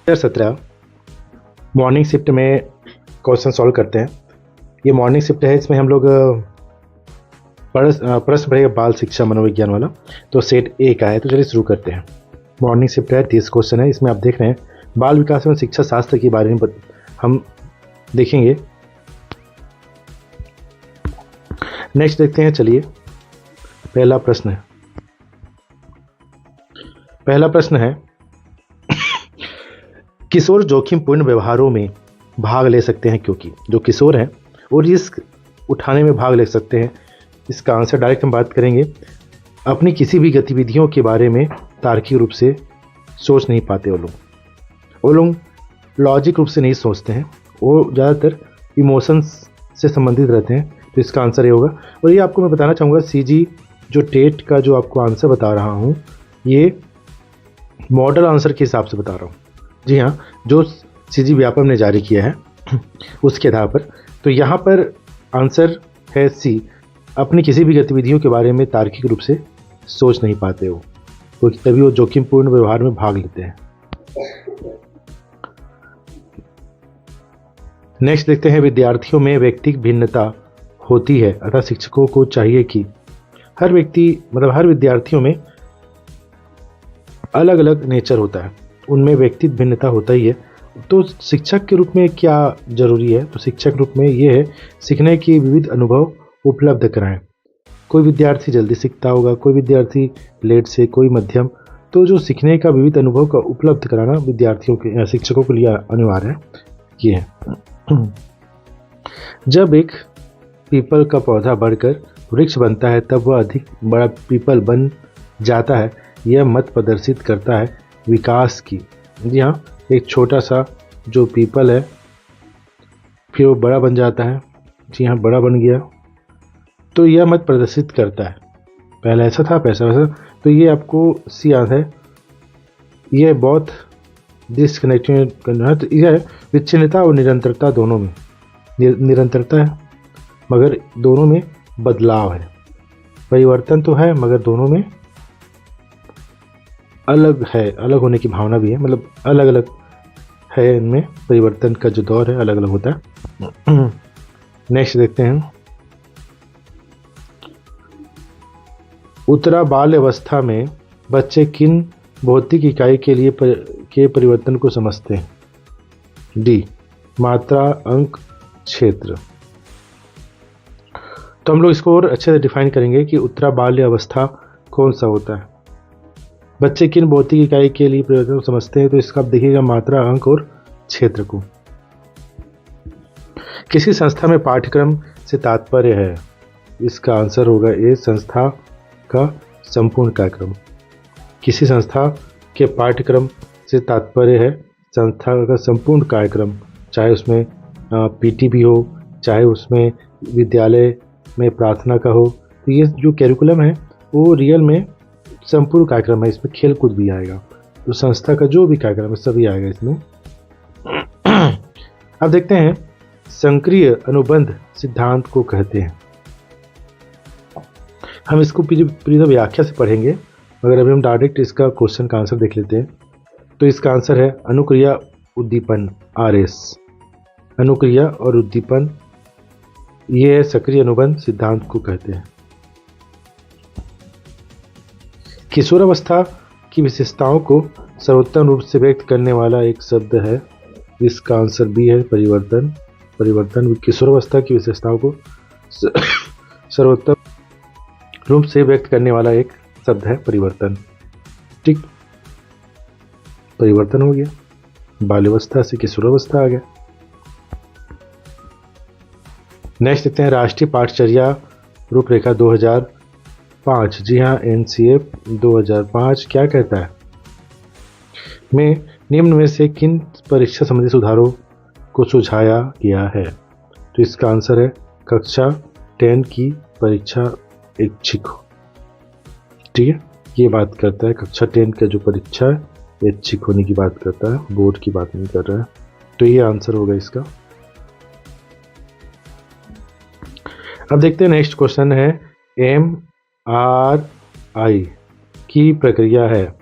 2017 morning shift में question solve करते हैं। ये मॉर्निंग शिफ्ट है, इसमें हम लोग प्रश्न पढ़ेगा बाल शिक्षा मनोविज्ञान वाला। तो सेट ए का है, तो चलिए शुरू करते हैं। मॉर्निंग शिफ्ट है, 30 क्वेश्चन है। इसमें आप देख रहे हैं बाल विकास एवं शिक्षा शास्त्र के बारे में हम देखेंगे। नेक्स्ट देखते हैं, चलिए पहला प्रश्न है किशोर जोखिमपूर्ण व्यवहारों में भाग ले सकते हैं क्योंकि जो किशोर हैं वो रिस्क उठाने में भाग ले सकते हैं। इसका आंसर डायरेक्ट हम बात करेंगे। अपनी किसी भी गतिविधियों के बारे में तार्किक रूप से सोच नहीं पाते वो लोग लॉजिक रूप से नहीं सोचते हैं, वो ज़्यादातर इमोशंस से संबंधित रहते हैं। तो इसका आंसर ये होगा। और ये आपको मैं बताना चाहूँगा, सीजी जो टेट का जो आपको आंसर बता रहा हूँ, ये मॉडल आंसर के हिसाब से बता रहा हूँ। जी हाँ, जो सीजी व्यापम ने जारी किया है उसके आधार पर। तो यहाँ पर आंसर है सी, अपनी किसी भी गतिविधियों के बारे में तार्किक रूप से सोच नहीं पाते हो, क्योंकि तभी वो जोखिमपूर्ण व्यवहार में भाग लेते हैं। नेक्स्ट देखते हैं, विद्यार्थियों में व्यक्तिगत भिन्नता होती है, अतः शिक्षकों को चाहिए कि हर विद्यार्थियों में अलग अलग नेचर होता है, उनमें व्यक्तिगत भिन्नता होता ही है। तो शिक्षक के रूप में क्या जरूरी है? तो शिक्षक के रूप में ये है, सीखने की विविध अनुभव उपलब्ध कराएं। कोई विद्यार्थी जल्दी सीखता होगा, कोई विद्यार्थी लेट से, कोई मध्यम। तो जो सीखने का विविध अनुभव का उपलब्ध कराना विद्यार्थियों के शिक्षकों के लिए अनिवार्य है। ये है, जब एक पीपल का पौधा बढ़कर वृक्ष बनता है तब वह अधिक बड़ा पीपल बन जाता है। यह मत प्रदर्शित करता है विकास की। जी हाँ, एक छोटा सा जो पीपल है फिर वो बड़ा बन जाता है। जी हाँ, बड़ा बन गया, तो यह मत प्रदर्शित करता है पहले ऐसा था पैसा वैसा। तो ये आपको सी याद है, ये बहुत डिसकनेक्टेड करना है। तो यह विच्छिन्नता और निरंतरता दोनों में निरंतरता है, मगर दोनों में बदलाव है। परिवर्तन तो है मगर दोनों में अलग है, अलग होने की भावना भी है, मतलब अलग अलग है। इनमें परिवर्तन का जो दौर है अलग अलग होता है। नेक्स्ट देखते हैं, उत्तरा बाल्य अवस्था में बच्चे किन भौतिक इकाई के परिवर्तन को समझते हैं? डी, मात्रा, अंक, क्षेत्र। तो हम लोग इसको और अच्छे से डिफाइन करेंगे कि उत्तरा बाल्य अवस्था कौन सा होता है, बच्चे किन भौतिक इकाई के लिए परिवर्तन को समझते हैं। तो इसका आप देखिएगा मात्रा, अंक और क्षेत्र को। किसी संस्था में पाठ्यक्रम से तात्पर्य है, इसका आंसर होगा ए, संस्था का संपूर्ण कार्यक्रम। किसी संस्था के पाठ्यक्रम से तात्पर्य है संस्था का संपूर्ण कार्यक्रम, चाहे उसमें पीटी भी हो, चाहे उसमें विद्यालय में प्रार्थना का हो। तो ये जो कैरिकुलम है वो रियल में संपूर्ण कार्यक्रम है, इसमें खेल कूद भी आएगा। तो संस्था का जो भी कार्यक्रम है सभी आएगा इसमें। अब देखते हैं, संक्रिय अनुबंध सिद्धांत को कहते हैं। हम इसको पूरी व्याख्या से पढ़ेंगे, मगर अभी हम डायरेक्ट इसका क्वेश्चन का आंसर देख लेते हैं। तो इसका आंसर है अनुक्रिया उद्दीपन, RS। अनुक्रिया और उद्दीपन, ये सक्रिय अनुबंध सिद्धांत को कहते हैं। किशोरावस्था की विशेषताओं को सर्वोत्तम रूप से व्यक्त करने वाला एक शब्द है, इसका आंसर बी है, परिवर्तन। किशोरावस्था की विशेषताओं को सर्वोत्तम रूप से व्यक्त करने वाला एक शब्द है परिवर्तन। ठीक, परिवर्तन हो गया, बाल्यावस्था से किशोरावस्था आ गया। नेक्स्ट देखते हैं, राष्ट्रीय पाठचर्या रूपरेखा 2005। जी हाँ, NCF 2005 क्या कहता है? में निम्न में से किन परीक्षा संबंधी सुधारों को सुझाया गया है? तो इसका आंसर है कक्षा 10 की परीक्षा ऐच्छिक हो। ठीक है, ये बात करता है कक्षा 10 का जो परीक्षा है ऐच्छिक होने की बात करता है, बोर्ड की बात नहीं कर रहा है। तो ये आंसर होगा इसका। अब देखते हैं, नेक्स्ट क्वेश्चन है, MRI की प्रक्रिया है।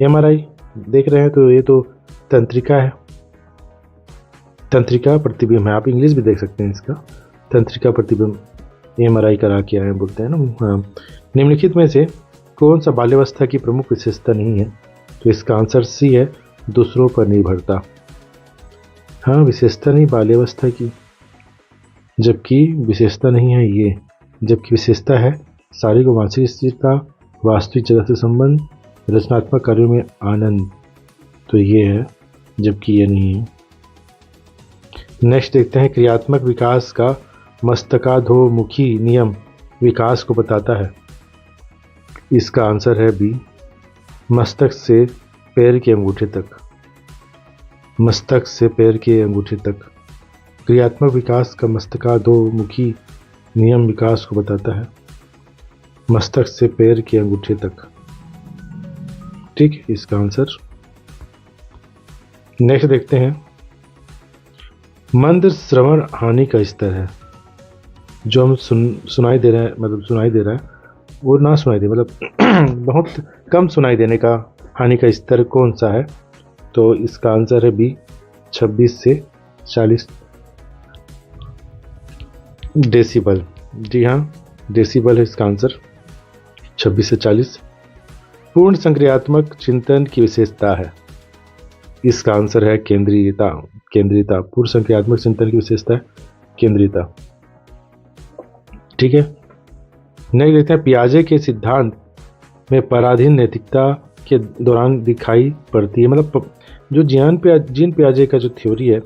MRI देख रहे हैं, तो ये तो तंत्रिका है, तंत्रिका प्रतिबिंब है, आप इंग्लिश भी देख सकते हैं इसका, तंत्रिका प्रतिबिंब, MRI करा के आए बोलते हैं ना। हाँ। निम्नलिखित में से कौन सा बाल्यावस्था की प्रमुख विशेषता नहीं है? तो इसका आंसर सी है, दूसरों पर निर्भरता। हाँ, विशेषता नहीं बाल्यावस्था की, जबकि विशेषता नहीं है ये, जबकि विशेषता है शारीरिक और मानसिक स्थिरता, वास्तविक जगत से संबंध, रचनात्मक कार्यों में आनंद, तो ये है, जबकि ये नहीं है। नेक्स्ट देखते हैं, क्रियात्मक विकास का मस्तकाधोमुखी नियम विकास को बताता है। इसका आंसर है बी, मस्तक से पैर के अंगूठे तक, मस्तक से पैर के अंगूठे तक। क्रियात्मक विकास का मस्तकाधोमुखी नियम विकास को बताता है, मस्तक से पैर के अंगूठे तक। ठीक, इसका आंसर। नेक्स्ट देखते हैं, मंद श्रवण हानि का स्तर है, जो हम सुनाई दे रहा है, मतलब सुनाई दे रहा है वो ना सुनाई दे, मतलब बहुत कम सुनाई देने का हानि का स्तर कौन सा है? तो इसका आंसर है बी, 26 से 40 डेसिबल। जी हाँ, डेसिबल है इसका आंसर, 26 से 40। पूर्ण संक्रियात्मक चिंतन की विशेषता है, इसका आंसर है केंद्रीयता, केंद्रीयता। पूर्ण संक्रियात्मक चिंतन की विशेषता है केंद्रीयता। ठीक है, नेक्स्ट देखते हैं, पियाजे के सिद्धांत में पराधीन नैतिकता के दौरान दिखाई पड़ती है, मतलब जो जीन पियाजे का जो थ्योरी है,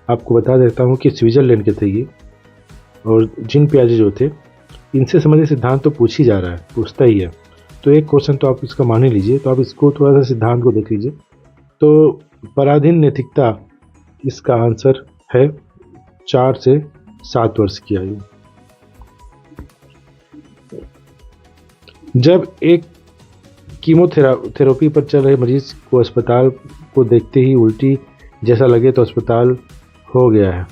आपको बता देता हूँ कि स्विट्जरलैंड के थे ये, और जीन पियाजे जो थे, इनसे संबंधित सिद्धांत तो पूछ ही जा रहा है, पूछता ही है, तो एक क्वेश्चन तो आप इसका मान ही लीजिए, तो आप इसको थोड़ा सा सिद्धांत को देख लीजिए। तो पराधीन नैतिकता, इसका आंसर है 4 से 7 वर्ष की आयु। जब एक कीमोथेरेपी पर चल रहे मरीज को अस्पताल को देखते ही उल्टी जैसा लगे तो अस्पताल हो गया है,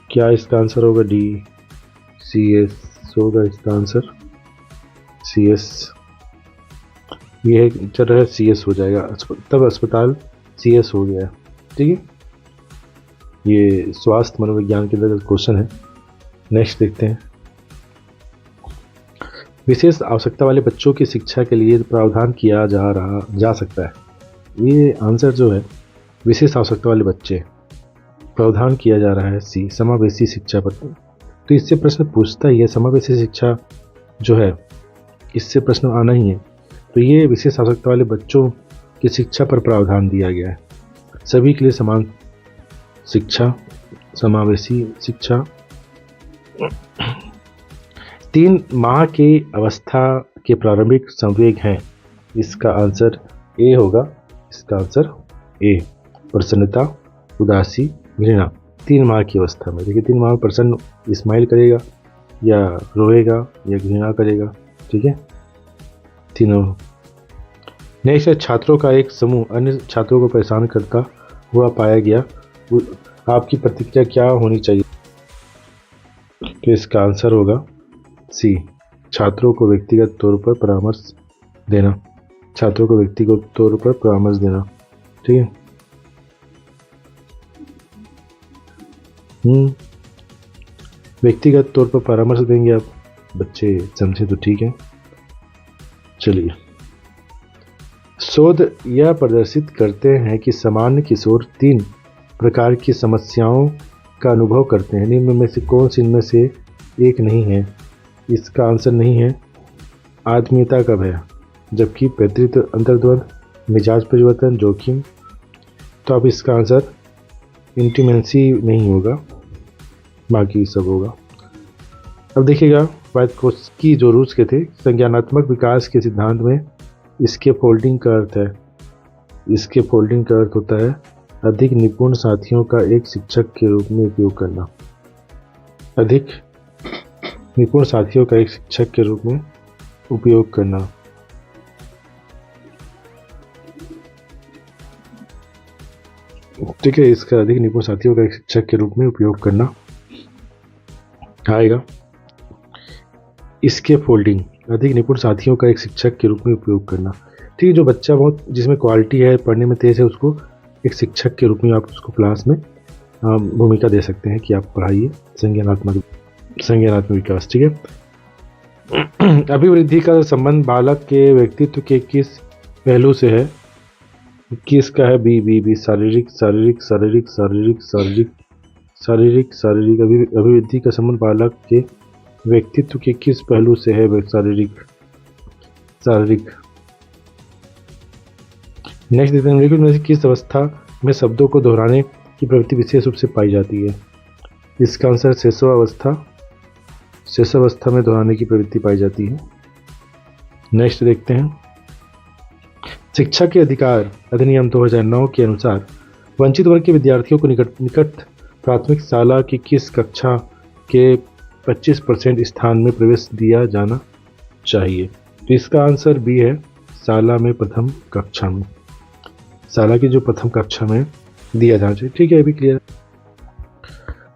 क्या इसका आंसर होगा? डी, CS होगा इसका आंसर, CS। ये चल रहा है, CS हो जाएगा, तब अस्पताल CS हो गया है। ठीक है, ये स्वास्थ्य मनोविज्ञान के अंतर्गत क्वेश्चन है। नेक्स्ट देखते हैं, विशेष आवश्यकता वाले बच्चों की शिक्षा के लिए प्रावधान किया जा सकता है। ये आंसर जो है, विशेष आवश्यकता वाले बच्चे, प्रावधान किया जा रहा है सी, समावेशी शिक्षा पर। तो इससे प्रश्न पूछता ही है, समावेशी शिक्षा जो है, इससे प्रश्न आना ही है। तो ये विशेष आवश्यकता वाले बच्चों की शिक्षा पर प्रावधान दिया गया है, सभी के लिए समान शिक्षा, समावेशी शिक्षा। 3 माह की अवस्था के प्रारंभिक संवेग हैं, इसका आंसर ए होगा, इसका आंसर ए, प्रसन्नता, उदासी, घृणा। 3 माह की अवस्था में, देखिए 3 माह में प्रसन्न स्माइल करेगा या रोएगा या घृणा करेगा। ठीक है, तीनों। नेक्स्ट है, छात्रों का एक समूह अन्य छात्रों को परेशान करता हुआ पाया गया, आपकी प्रतिक्रिया क्या होनी चाहिए? तो इसका आंसर होगा सी, छात्रों को व्यक्तिगत तौर पर परामर्श देना, छात्रों को व्यक्तिगत तौर पर परामर्श देना। ठीक है, व्यक्तिगत तौर पर परामर्श देंगे आप, बच्चे समझे तो ठीक है। चलिए, शोध यह प्रदर्शित करते हैं कि सामान्य किशोर 3 प्रकार की समस्याओं का अनुभव करते हैं, निम्न में से कौन सी इनमें से एक नहीं है? इसका आंसर नहीं है आत्मीयता का भय, जबकि पैतृत्व, अंतर्द्वंद, मिजाज परिवर्तन, जोखिम। तो अब इसका आंसर इंटीमेंसी नहीं होगा, बाकी सब होगा। अब देखिएगा, वाइटकोस्की जो रूस के थे, संज्ञानात्मक विकास के सिद्धांत में इसके फोल्डिंग का अर्थ है, इसके फोल्डिंग का अर्थ होता है अधिक निपुण साथियों का एक शिक्षक के रूप में उपयोग करना, अधिक निपुण साथियों का एक शिक्षक के रूप में उपयोग करना। ठीक है, इसका अधिक निपुण साथियों का एक शिक्षक के रूप में उपयोग करना आएगा। इसके फोल्डिंग, अधिक निपुण साथियों का एक शिक्षक के रूप में उपयोग करना। ठीक है, जो बच्चा बहुत जिसमें क्वालिटी है, पढ़ने में तेज है, उसको एक शिक्षक के रूप में आप उसको क्लास में भूमिका दे सकते हैं कि आप पढ़ाइए संज्ञानात्मक विकास। ठीक है। अभिवृद्धि का संबंध बालक के व्यक्तित्व के किस पहलू से है? किसका है? बी शारीरिक शारीरिक शारीरिक शारीरिक शारीरिक शारीरिक शारीरिक अभिवृद्धि का संबंध बालक के व्यक्तित्व के किस पहलू से है? शारीरिक शारीरिक। नेक्स्ट देखते हैं, निम्नलिखित में से किस अवस्था में शब्दों को दोहराने की प्रवृत्ति विशेष रूप से पाई जाती है? इसका आंसर शेषावस्था में दोहराने की प्रवृत्ति पाई जाती है। नेक्स्ट देखते हैं, शिक्षा के अधिकार अधिनियम 2009 के अनुसार वंचित वर्ग के विद्यार्थियों को निकट प्राथमिक शाला की किस कक्षा के 25% स्थान में प्रवेश दिया जाना चाहिए? तो इसका आंसर बी है, शाला में प्रथम कक्षा में, शाला की जो प्रथम कक्षा में दिया जाना चाहिए। ठीक है, ये भी क्लियर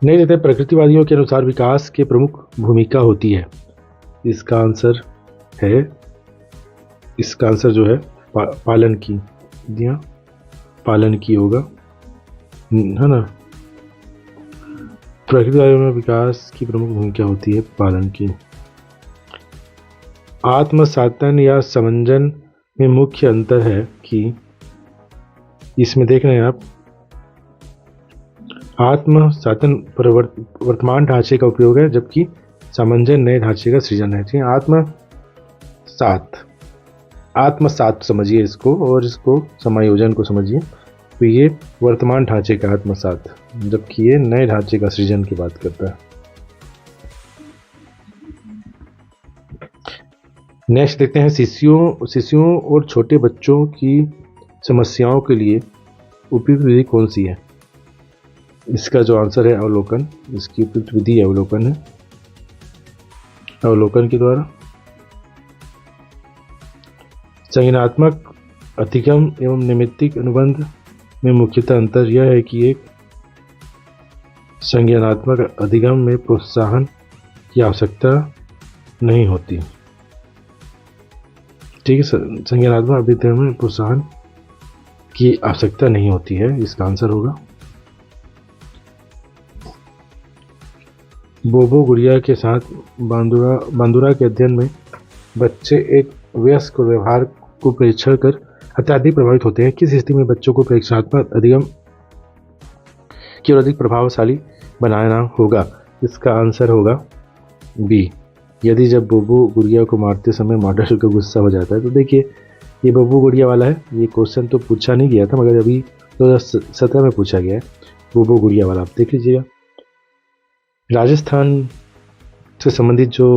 नहीं देते। प्रकृतिवादियों के अनुसार विकास के प्रमुख भूमिका होती है। इसका आंसर जो है पालन की, दिया पालन की होगा, है ना। प्रकृतिवादियों में विकास की प्रमुख भूमिका होती है पालन की। आत्मसातन या समंजन में मुख्य अंतर है कि इसमें देख रहे हैं आप, आत्मसातन वर्तमान ढांचे का उपयोग है, जबकि समंजन नए ढांचे का सृजन है। आत्मसात समझिए इसको, और इसको समायोजन को समझिए। तो ये वर्तमान ढांचे का आत्मसात, जबकि ये नए ढांचे का सृजन की बात करता है। नेक्स्ट देखते हैं, शिशुओं और छोटे बच्चों की समस्याओं के लिए उपयुक्त विधि कौन सी है? इसका जो आंसर है अवलोकन। इसकी उपयुक्त विधि अवलोकन है। अवलोकन के द्वारा संज्ञानात्मक अधिगम एवं नैमित्तिक अनुबंध में मुख्यतः अंतर यह है कि एक संज्ञानात्मक अधिगम में प्रोत्साहन की आवश्यकता नहीं होती। ठीक है, संज्ञानात्मक अधिगम में प्रोत्साहन की आवश्यकता नहीं होती है। इसका आंसर होगा बोबो गुड़िया के साथ बांदुरा के अध्ययन में बच्चे एक वयस्क व्यवहार को परीक्षण कर अत्यधिक प्रभावित होते हैं। किस स्थिति में बच्चों को परीक्षणात्मक अधिगम की ओर अधिक प्रभावशाली बनाना होगा? इसका आंसर होगा बी, यदि जब बोबो गुड़िया को मारते समय मॉडल का गुस्सा हो जाता है। तो देखिए, ये बोबो गुड़िया वाला है। ये क्वेश्चन तो पूछा नहीं गया था, मगर अभी 2017 में पूछा गया है बोबो गुड़िया वाला, आप देख लीजिएगा। राजस्थान से संबंधित जो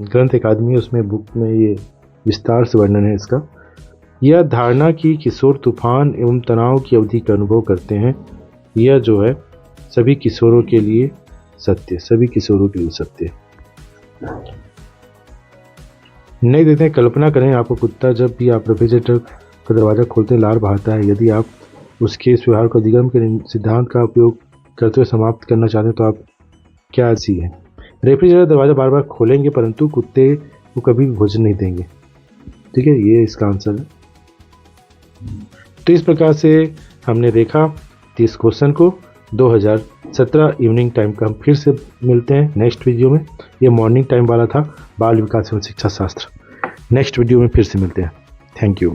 ग्रंथ अकादमी है, उसमें बुक में ये विस्तार से वर्णन है इसका। यह धारणा कि किशोर तूफान एवं तनाव की अवधि का अनुभव करते हैं, यह जो है सभी किशोरों के लिए सत्य, सभी किशोरों के लिए सत्य। नहीं देखते हैं, कल्पना करें आपको कुत्ता जब भी आप रेफ्रिजरेटर का दरवाज़ा खोलते लार बहाता है। यदि आप उसके इस व्यवहार को अधिगम के सिद्धांत का उपयोग करते हुए समाप्त करना चाहते हैं तो आप क्या सी है? रेफ्रिजरेटर दरवाज़ा बार बार खोलेंगे परंतु कुत्ते को कभी भोजन नहीं देंगे। ठीक है, ये इसका आंसर है। तो इस प्रकार से हमने देखा 30 क्वेश्चन को। 2017 इवनिंग टाइम का हम फिर से मिलते हैं नेक्स्ट वीडियो में। ये मॉर्निंग टाइम वाला था, बाल विकास एवं शिक्षा शास्त्र। नेक्स्ट वीडियो में फिर से मिलते हैं। Thank you.